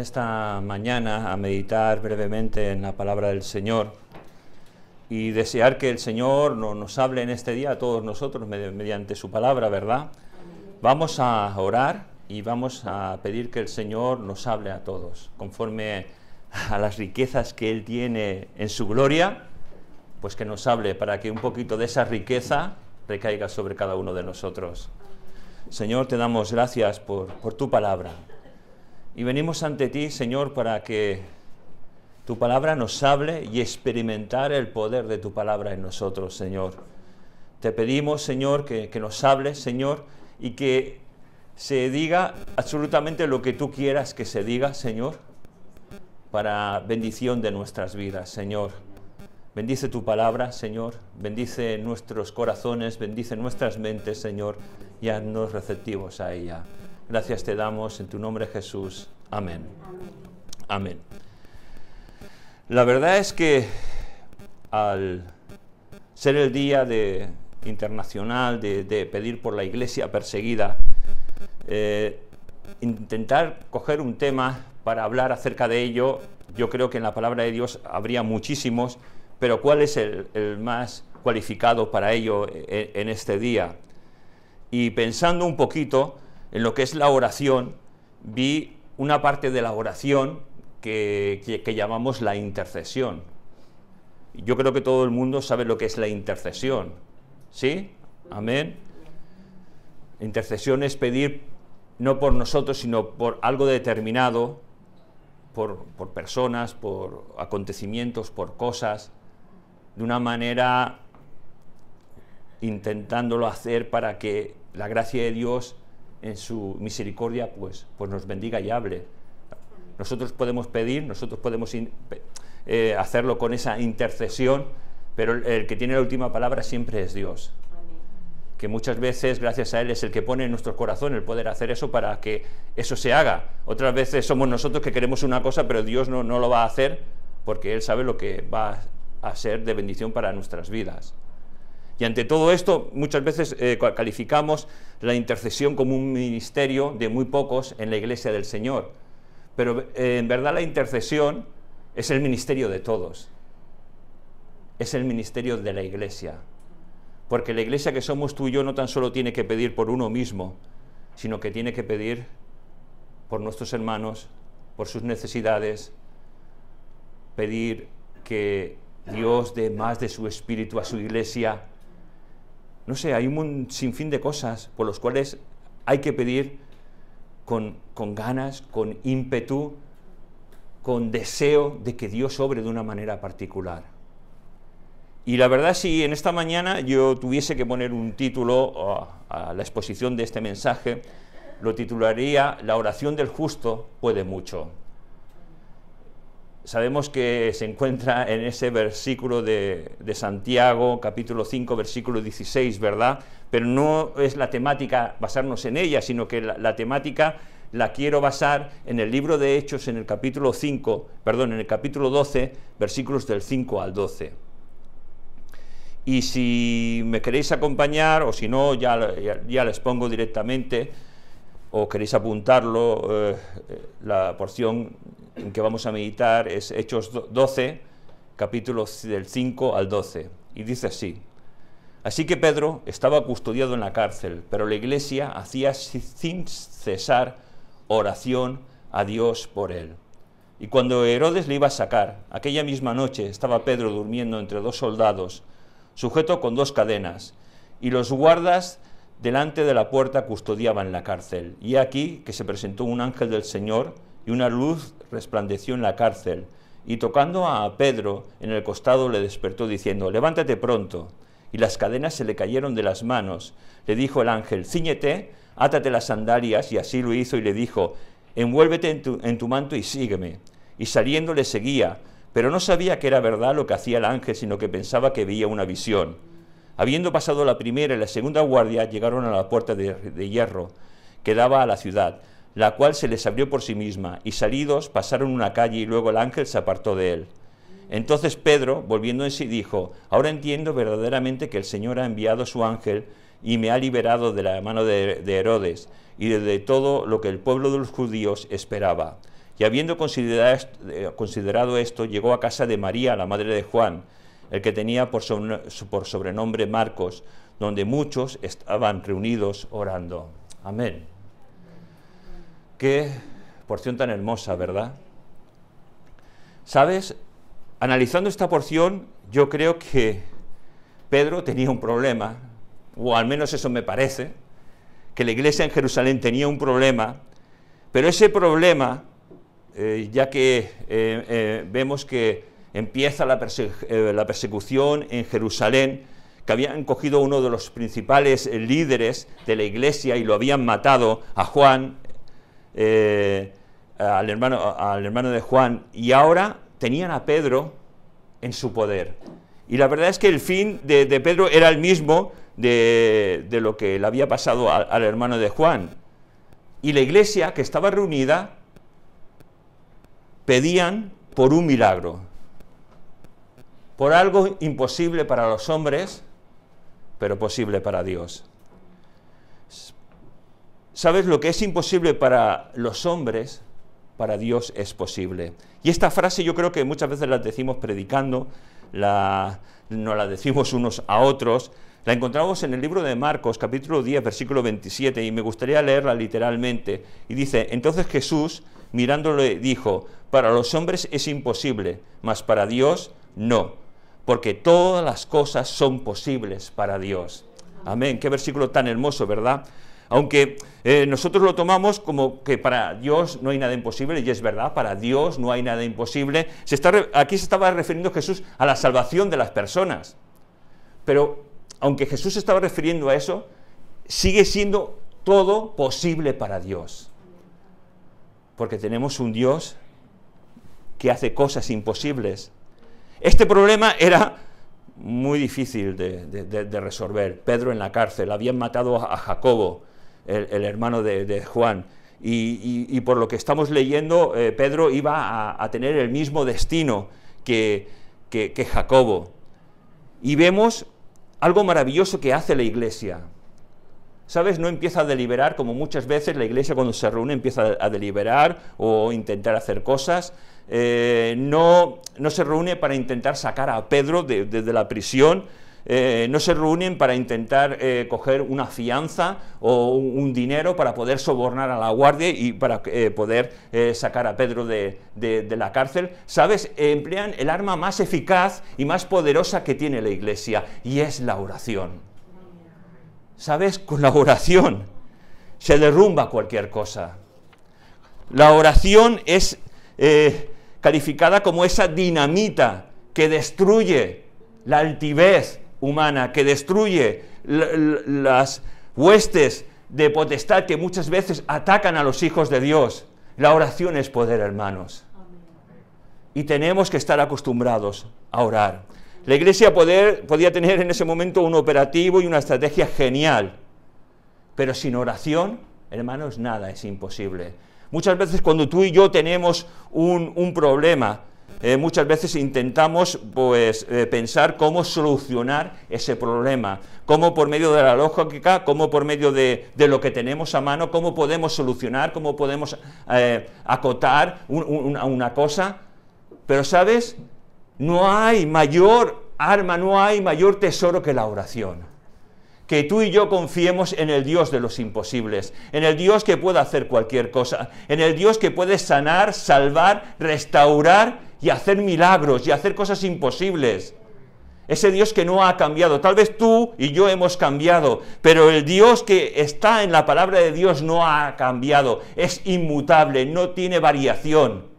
esta mañana a meditar brevemente en la palabra del Señor y desear que el Señor nos hable en este día a todos nosotros mediante su palabra, ¿verdad? Vamos a orar y vamos a pedir que el Señor nos hable a todos, conforme a las riquezas que Él tiene en su gloria, pues que nos hable para que un poquito de esa riqueza recaiga sobre cada uno de nosotros. Señor, te damos gracias por tu palabra. Y venimos ante ti, Señor, para que tu palabra nos hable y experimentar el poder de tu palabra en nosotros, Señor. Te pedimos, Señor, que nos hables, Señor, y que se diga absolutamente lo que tú quieras que se diga, Señor, para bendición de nuestras vidas, Señor. Bendice tu palabra, Señor, bendice nuestros corazones, bendice nuestras mentes, Señor, y haznos receptivos a ella. Gracias te damos en tu nombre, Jesús. Amén. Amén. La verdad es que al ser el día internacional de pedir por la iglesia perseguida, intentar coger un tema para hablar acerca de ello, yo creo que en la palabra de Dios habría muchísimos, pero ¿cuál es el más cualificado para ello en este día? Y pensando un poquito en lo que es la oración, vi una parte de la oración que llamamos la intercesión. Yo creo que todo el mundo sabe lo que es la intercesión, ¿sí? Amén. Intercesión es pedir no por nosotros, sino por algo determinado, por personas, por acontecimientos, por cosas, de una manera intentándolo hacer para que la gracia de Dios en su misericordia pues nos bendiga y hable. Nosotros podemos pedir, nosotros podemos hacerlo con esa intercesión, pero el que tiene la última palabra siempre es Dios. Que muchas veces, gracias a Él, es el que pone en nuestro corazón el poder hacer eso para que eso se haga. Otras veces somos nosotros que queremos una cosa, pero Dios no lo va a hacer porque Él sabe lo que va a ser de bendición para nuestras vidas. Y ante todo esto, muchas veces calificamos la intercesión como un ministerio de muy pocos en la iglesia del Señor. Pero en verdad la intercesión es el ministerio de todos. Es el ministerio de la iglesia. Porque la iglesia que somos tú y yo no tan solo tiene que pedir por uno mismo, sino que tiene que pedir por nuestros hermanos, por sus necesidades, pedir que Dios dé más de su espíritu a su iglesia. No sé, hay un sinfín de cosas por las cuales hay que pedir con ganas, con ímpetu, con deseo de que Dios obre de una manera particular. Y la verdad, si en esta mañana yo tuviese que poner un título a la exposición de este mensaje, lo titularía La oración del justo puede mucho. Sabemos que se encuentra en ese versículo de Santiago, capítulo 5, versículo 16, ¿verdad? Pero no es la temática basarnos en ella, sino que la temática la quiero basar en el libro de Hechos, en el capítulo 12, versículos del 5 al 12. Y si me queréis acompañar, o si no, ya les pongo directamente, o queréis apuntarlo, la porción en que vamos a meditar es Hechos 12, capítulos del 5 al 12, y dice así: Así que Pedro estaba custodiado en la cárcel, pero la iglesia hacía sin cesar oración a Dios por él. Y cuando Herodes le iba a sacar, aquella misma noche estaba Pedro durmiendo entre dos soldados, sujeto con dos cadenas, y los guardas delante de la puerta custodiaban la cárcel. Y aquí que se presentó un ángel del Señor, y una luz resplandeció en la cárcel, y tocando a Pedro en el costado le despertó diciendo: levántate pronto. Y las cadenas se le cayeron de las manos. Le dijo el ángel: cíñete, átate las sandalias, y así lo hizo, y le dijo: envuélvete en tu manto y sígueme. Y saliendo le seguía, pero no sabía que era verdad lo que hacía el ángel, sino que pensaba que veía una visión. Habiendo pasado la primera y la segunda guardia, llegaron a la puerta de hierro que daba a la ciudad, la cual se les abrió por sí misma, y salidos pasaron una calle, y luego el ángel se apartó de él. Entonces Pedro, volviendo en sí, dijo: ahora entiendo verdaderamente que el Señor ha enviado su ángel y me ha liberado de la mano de Herodes y de todo lo que el pueblo de los judíos esperaba, Y habiendo considerado esto, llegó a casa de María, la madre de Juan, el que tenía por sobrenombre Marcos, donde muchos estaban reunidos orando. Amén. Qué porción tan hermosa, ¿verdad? ¿Sabes? Analizando esta porción, yo creo que Pedro tenía un problema, o al menos eso me parece, que la iglesia en Jerusalén tenía un problema, pero ese problema, ya que vemos que empieza la persecución en Jerusalén, que habían cogido uno de los principales líderes de la iglesia y lo habían matado, a Juan, al hermano de Juan, y ahora tenían a Pedro en su poder. Y la verdad es que el fin de Pedro era el mismo de lo que le había pasado al hermano de Juan. Y la iglesia que estaba reunida pedían por un milagro, por algo imposible para los hombres, pero posible para Dios. ¿Sabes? Lo que es imposible para los hombres, para Dios es posible. Y esta frase yo creo que muchas veces la decimos predicando, nos la decimos unos a otros. La encontramos en el libro de Marcos, capítulo 10, versículo 27, y me gustaría leerla literalmente. Y dice: entonces Jesús, mirándole, dijo: para los hombres es imposible, mas para Dios no, porque todas las cosas son posibles para Dios. Amén. Qué versículo tan hermoso, ¿verdad? Aunque nosotros lo tomamos como que para Dios no hay nada imposible, y es verdad, para Dios no hay nada imposible. Aquí se estaba refiriendo Jesús a la salvación de las personas. Pero aunque Jesús se estaba refiriendo a eso, sigue siendo todo posible para Dios. Porque tenemos un Dios que hace cosas imposibles. Este problema era muy difícil de resolver. Pedro en la cárcel, habían matado a Jacobo, el hermano de Juan, y por lo que estamos leyendo, Pedro iba a tener el mismo destino que Jacobo. Y vemos algo maravilloso que hace la iglesia. ¿Sabes? No empieza a deliberar, como muchas veces la iglesia cuando se reúne empieza a deliberar o intentar hacer cosas. No se reúne para intentar sacar a Pedro desde la prisión, no se reúnen para intentar coger una fianza o un dinero para poder sobornar a la guardia y para poder sacar a Pedro de la cárcel. ¿Sabes? Emplean el arma más eficaz y más poderosa que tiene la iglesia, y es la oración. ¿Sabes? Con la oración se derrumba cualquier cosa. La oración es calificada como esa dinamita que destruye la altivez humana, que destruye las huestes de potestad que muchas veces atacan a los hijos de Dios. La oración es poder, hermanos. Y tenemos que estar acostumbrados a orar. La iglesia podía tener en ese momento un operativo y una estrategia genial, pero sin oración, hermanos, nada es imposible. Muchas veces cuando tú y yo tenemos un problema, muchas veces intentamos pensar cómo solucionar ese problema, cómo por medio de la lógica, cómo por medio de lo que tenemos a mano, cómo podemos solucionar, cómo podemos acotar una cosa. Pero, ¿sabes? No hay mayor arma, no hay mayor tesoro que la oración. Que tú y yo confiemos en el Dios de los imposibles, en el Dios que puede hacer cualquier cosa, en el Dios que puede sanar, salvar, restaurar y hacer milagros y hacer cosas imposibles. Ese Dios que no ha cambiado. Tal vez tú y yo hemos cambiado, pero el Dios que está en la palabra de Dios no ha cambiado. Es inmutable, no tiene variación.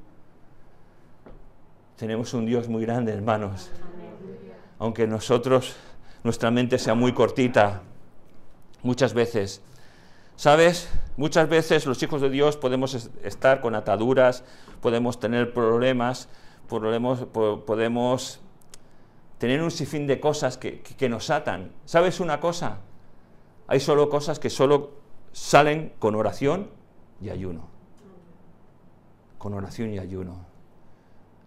Tenemos un Dios muy grande, hermanos. Aunque nuestra mente sea muy cortita, muchas veces, ¿sabes? Muchas veces los hijos de Dios podemos estar con ataduras, podemos tener problemas, podemos tener un sinfín de cosas que nos atan. ¿Sabes una cosa? Hay solo cosas que solo salen con oración y ayuno. Con oración y ayuno.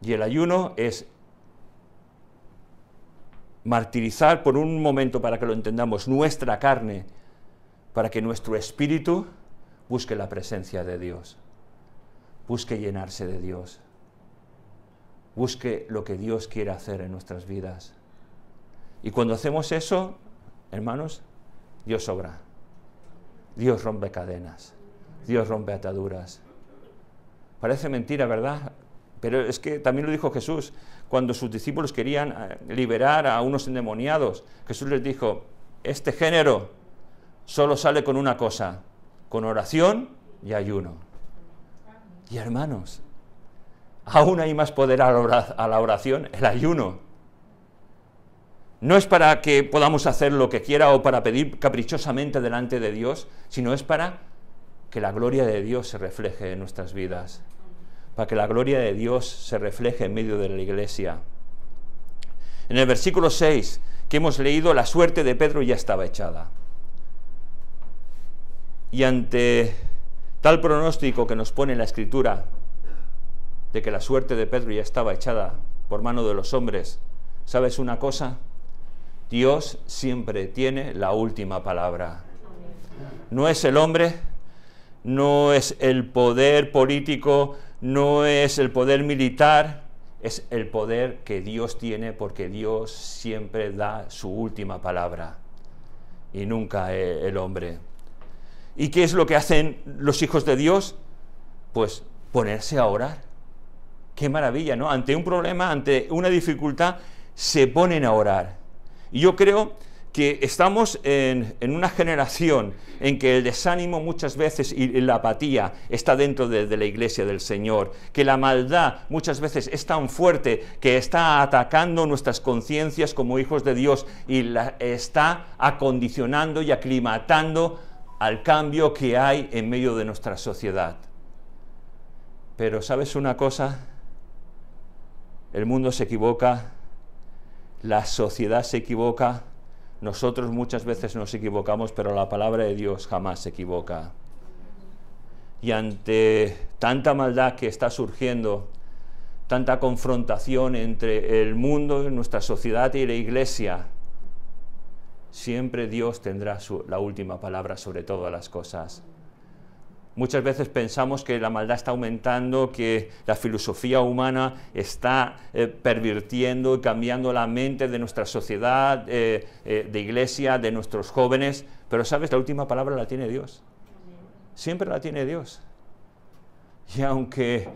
Y el ayuno es martirizar por un momento, para que lo entendamos, nuestra carne, para que nuestro espíritu busque la presencia de Dios. busque llenarse de Dios. Busque lo que Dios quiere hacer en nuestras vidas. Y cuando hacemos eso, hermanos, Dios obra. Dios rompe cadenas. Dios rompe ataduras. Parece mentira, ¿verdad? Pero es que también lo dijo Jesús. Cuando sus discípulos querían liberar a unos endemoniados, Jesús les dijo, este género solo sale con una cosa, con oración y ayuno. Y hermanos, aún hay más poder a la oración, el ayuno. No es para que podamos hacer lo que quiera o para pedir caprichosamente delante de Dios, sino es para que la gloria de Dios se refleje en nuestras vidas, para que la gloria de Dios se refleje en medio de la iglesia. En el versículo 6 que hemos leído, la suerte de Pedro ya estaba echada. Y ante tal pronóstico que nos pone la Escritura, de que la suerte de Pedro ya estaba echada por mano de los hombres, ¿sabes una cosa? Dios siempre tiene la última palabra. No es el hombre, no es el poder político, no es el poder militar, es el poder que Dios tiene, porque Dios siempre da su última palabra y nunca el hombre. ¿Y qué es lo que hacen los hijos de Dios? Pues ponerse a orar. Qué maravilla, ¿no? Ante un problema, ante una dificultad, se ponen a orar. Y yo creo que estamos en una generación en que el desánimo muchas veces y la apatía está dentro de la iglesia del Señor, que la maldad muchas veces es tan fuerte que está atacando nuestras conciencias como hijos de Dios y la está acondicionando y aclimatando al cambio que hay en medio de nuestra sociedad. Pero ¿sabes una cosa? El mundo se equivoca, la sociedad se equivoca, nosotros muchas veces nos equivocamos, pero la palabra de Dios jamás se equivoca. Y ante tanta maldad que está surgiendo, tanta confrontación entre el mundo, nuestra sociedad y la iglesia, siempre Dios tendrá la última palabra sobre todas las cosas. Muchas veces pensamos que la maldad está aumentando, que la filosofía humana está pervirtiendo y cambiando la mente de nuestra sociedad, de iglesia, de nuestros jóvenes, pero ¿sabes? La última palabra la tiene Dios. Siempre la tiene Dios. Y aunque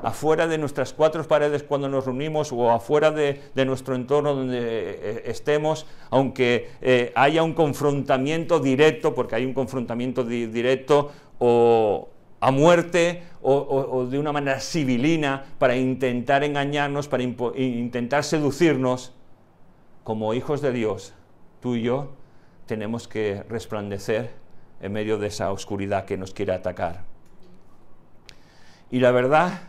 afuera de nuestras cuatro paredes cuando nos reunimos o afuera de nuestro entorno donde estemos, aunque haya un confrontamiento directo, porque hay un confrontamiento directo, o a muerte, o de una manera civilina, para intentar engañarnos, para intentar seducirnos, como hijos de Dios, tú y yo tenemos que resplandecer en medio de esa oscuridad que nos quiere atacar. Y la verdad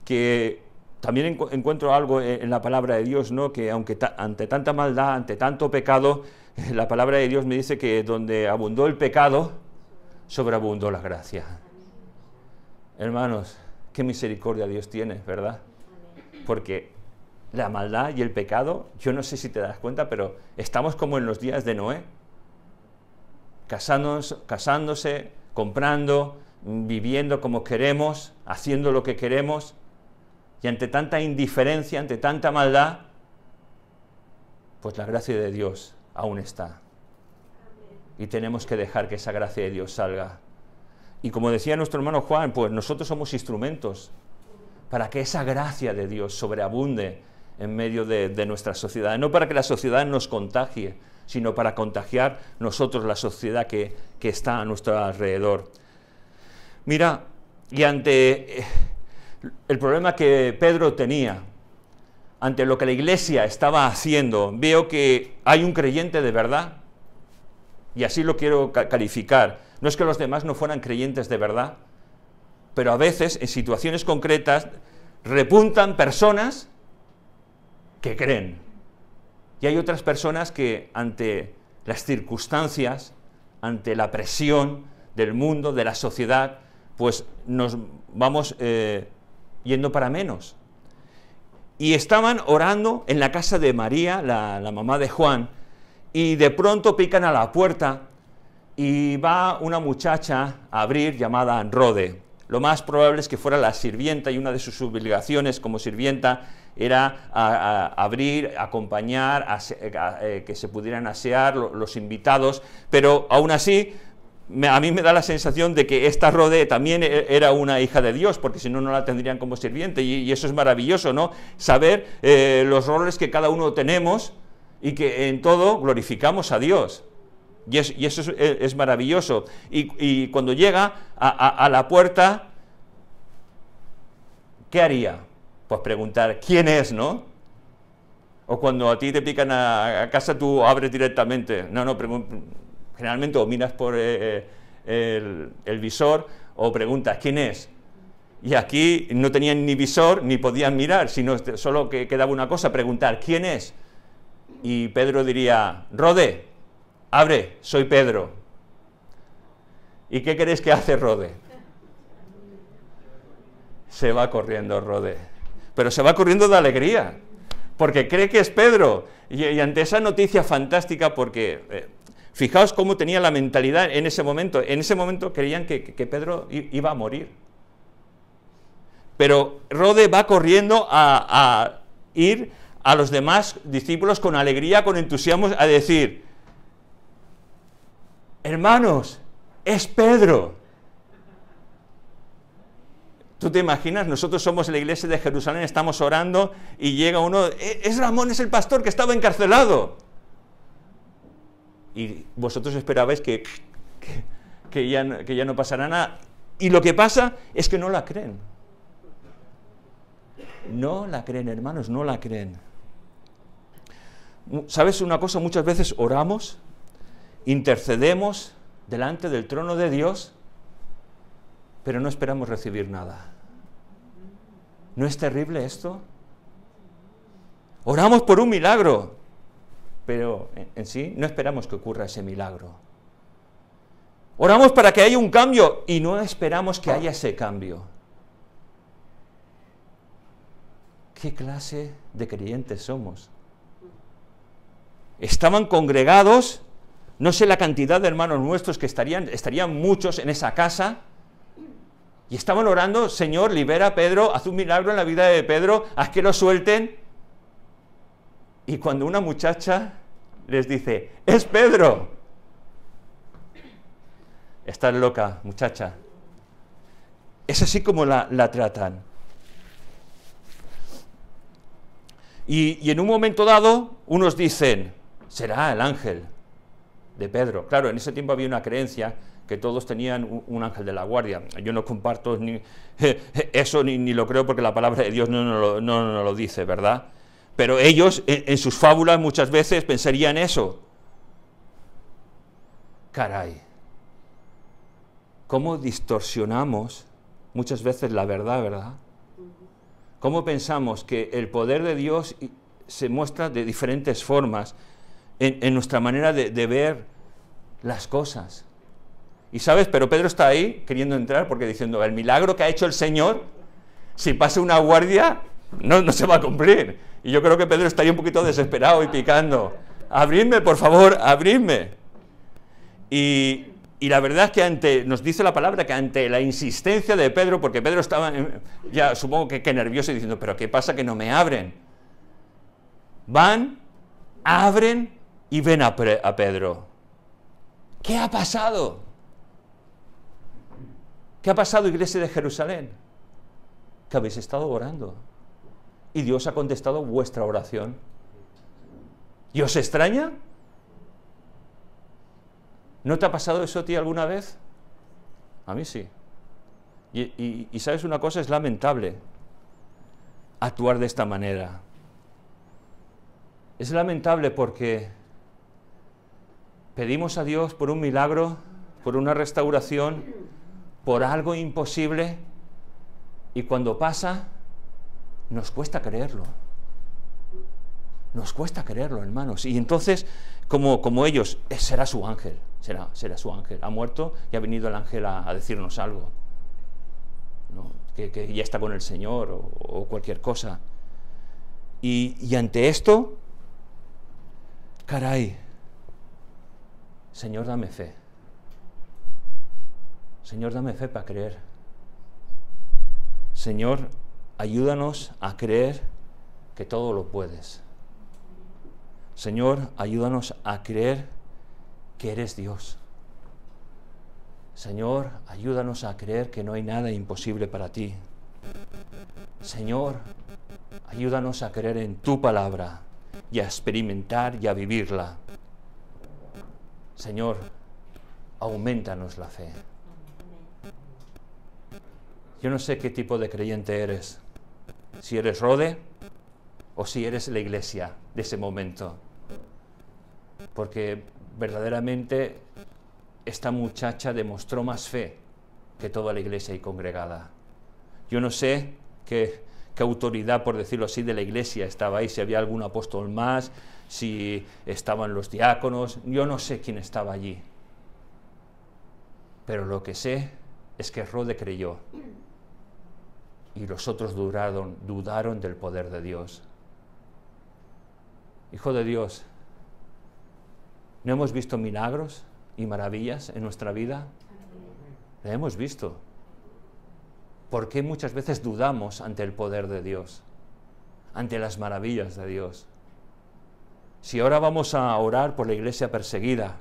que también encuentro algo en la palabra de Dios, ¿no? Que aunque ante tanta maldad, ante tanto pecado, la palabra de Dios me dice que donde abundó el pecado, sobreabundó la gracia. Hermanos, qué misericordia Dios tiene, ¿verdad? Porque la maldad y el pecado, yo no sé si te das cuenta, pero estamos como en los días de Noé, casándose, comprando, viviendo como queremos, haciendo lo que queremos, y ante tanta indiferencia, ante tanta maldad, pues la gracia de Dios aún está. Y tenemos que dejar que esa gracia de Dios salga. Y como decía nuestro hermano Juan, pues nosotros somos instrumentos para que esa gracia de Dios sobreabunde en medio de nuestra sociedad. No para que la sociedad nos contagie, sino para contagiar nosotros la sociedad que está a nuestro alrededor. Mira, y ante el problema que Pedro tenía, ante lo que la iglesia estaba haciendo, veo que hay un creyente de verdad, y así lo quiero calificar. No es que los demás no fueran creyentes de verdad, pero a veces, en situaciones concretas, repuntan personas que creen. Y hay otras personas que ante las circunstancias, ante la presión del mundo, de la sociedad, pues nos vamos yendo para menos. Y estaban orando en la casa de María, la mamá de Juan, y de pronto pican a la puerta y va una muchacha a abrir llamada Rode. lo más probable es que fuera la sirvienta, y una de sus obligaciones como sirvienta era abrir, acompañar, que se pudieran asear los invitados, pero aún así a mí me da la sensación de que esta Rode también era una hija de Dios, porque si no, no la tendrían como sirviente, y eso es maravilloso, ¿no? Saber los roles que cada uno tenemos y que en todo glorificamos a Dios. Y eso es maravilloso. Y cuando llega a la puerta, ¿qué haría? Pues preguntar, ¿quién es, no? O cuando a ti te pican a casa, tú abres directamente. No, generalmente o miras por el visor o preguntas, ¿quién es? Y aquí no tenían ni visor ni podían mirar, sino solo que quedaba una cosa, preguntar, ¿quién es? Y Pedro diría, Rode, abre, soy Pedro. ¿Y qué crees que hace Rode? Se va corriendo Rode, pero se va corriendo de alegría, porque cree que es Pedro, y ante esa noticia fantástica, porque fijaos cómo tenía la mentalidad en ese momento creían que Pedro iba a morir, pero Rode va corriendo a ir a los demás discípulos con alegría, con entusiasmo, a decir, hermanos, es Pedro. ¿Tú te imaginas? Nosotros somos la iglesia de Jerusalén, estamos orando y llega uno, es Ramón, es el pastor que estaba encarcelado. Y vosotros esperabais que ya no pasara nada. Y lo que pasa es que no la creen. No la creen, hermanos, no la creen. ¿Sabes una cosa? Muchas veces oramos, intercedemos delante del trono de Dios, pero no esperamos recibir nada. ¿No es terrible esto? Oramos por un milagro, pero en sí no esperamos que ocurra ese milagro. Oramos para que haya un cambio y no esperamos que haya ese cambio. ¿Qué clase de creyentes somos? Estaban congregados, no sé la cantidad de hermanos nuestros que estarían muchos en esa casa, y estaban orando, Señor, libera a Pedro, haz un milagro en la vida de Pedro, haz que lo suelten. Y cuando una muchacha les dice, ¡es Pedro! Estás loca, muchacha. Es así como la tratan. Y en un momento dado, unos dicen, será el ángel de Pedro. Claro, en ese tiempo había una creencia que todos tenían un ángel de la guardia. Yo no comparto eso ni lo creo, porque la palabra de Dios no lo dice, ¿verdad? Pero ellos en sus fábulas muchas veces pensarían eso. Caray, ¿cómo distorsionamos muchas veces la verdad, verdad? ¿Cómo pensamos que el poder de Dios se muestra de diferentes formas en nuestra manera de ver las cosas? Y sabes, pero Pedro está ahí queriendo entrar porque diciendo, el milagro que ha hecho el Señor, si pasa una guardia, no se va a cumplir. Y yo creo que Pedro estaría un poquito desesperado y picando. Abridme, por favor, abridme. Y la verdad es que nos dice la palabra que ante la insistencia de Pedro, porque Pedro estaba ya supongo que nervioso y diciendo, pero ¿qué pasa que no me abren? Van, abren y ven a Pedro. ¿Qué ha pasado? ¿Qué ha pasado, iglesia de Jerusalén? Que habéis estado orando y Dios ha contestado vuestra oración. ¿Y os extraña? ¿No te ha pasado eso a ti alguna vez? A mí sí. Y ¿sabes una cosa? Es lamentable actuar de esta manera. Es lamentable porque pedimos a Dios por un milagro, por una restauración, por algo imposible, y cuando pasa, nos cuesta creerlo. Nos cuesta creerlo, hermanos. Y entonces, como ellos, será su ángel, será su ángel. Ha muerto y ha venido el ángel a decirnos algo, ¿no? Que ya está con el Señor o cualquier cosa. Y ante esto, caray, Señor, dame fe. Señor, dame fe para creer. Señor, ayúdanos a creer que todo lo puedes. Señor, ayúdanos a creer que eres Dios. Señor, ayúdanos a creer que no hay nada imposible para ti. Señor, ayúdanos a creer en tu palabra y a experimentar y a vivirla. Señor, aumentanos la fe. Yo no sé qué tipo de creyente eres, si eres Rode o si eres la iglesia de ese momento, porque verdaderamente esta muchacha demostró más fe que toda la iglesia ahí congregada. Yo no sé qué autoridad, por decirlo así, de la iglesia estaba ahí, si había algún apóstol más, si estaban los diáconos, yo no sé quién estaba allí. Pero lo que sé es que Rode creyó y los otros dudaron del poder de Dios. Hijo de Dios, ¿no hemos visto milagros y maravillas en nuestra vida? La hemos visto. ¿Por qué muchas veces dudamos ante el poder de Dios, ante las maravillas de Dios? Si ahora vamos a orar por la iglesia perseguida,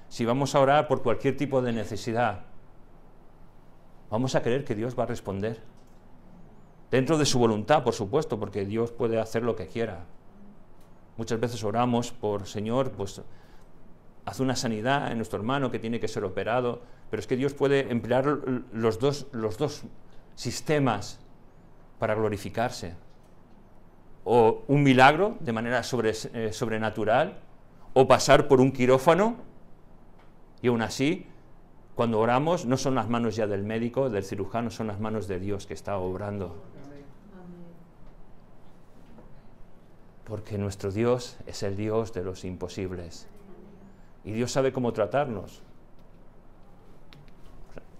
si vamos a orar por cualquier tipo de necesidad, ¿vamos a creer que Dios va a responder? Dentro de su voluntad, por supuesto, porque Dios puede hacer lo que quiera. Muchas veces oramos por, Señor, pues haz una sanidad en nuestro hermano que tiene que ser operado, pero es que Dios puede emplear los dos sistemas para glorificarse. O un milagro de manera sobrenatural, o pasar por un quirófano, y aún así, cuando oramos, no son las manos ya del médico, del cirujano, son las manos de Dios que está obrando. Porque nuestro Dios es el Dios de los imposibles. Y Dios sabe cómo tratarnos.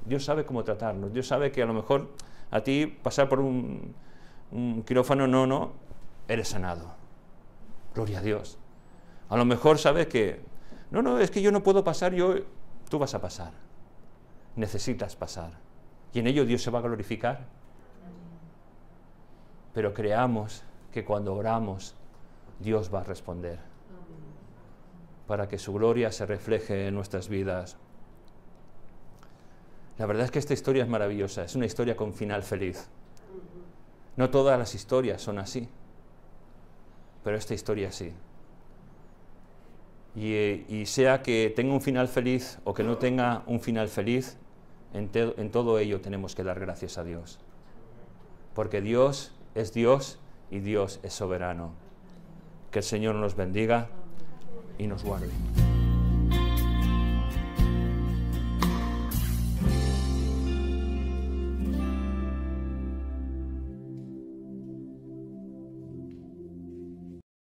Dios sabe cómo tratarnos. Dios sabe que a lo mejor a ti pasar por un quirófano, no, eres sanado. Gloria a Dios. A lo mejor sabes que, no, es que yo no puedo pasar, tú vas a pasar. Necesitas pasar. Y en ello Dios se va a glorificar. Pero creamos que cuando oramos, Dios va a responder, para que su gloria se refleje en nuestras vidas. La verdad es que esta historia es maravillosa, es una historia con final feliz. No todas las historias son así, pero esta historia sí. Y sea que tenga un final feliz o que no tenga un final feliz, en todo ello tenemos que dar gracias a Dios. Porque Dios es Dios y Dios es soberano. Que el Señor nos bendiga y nos guarde.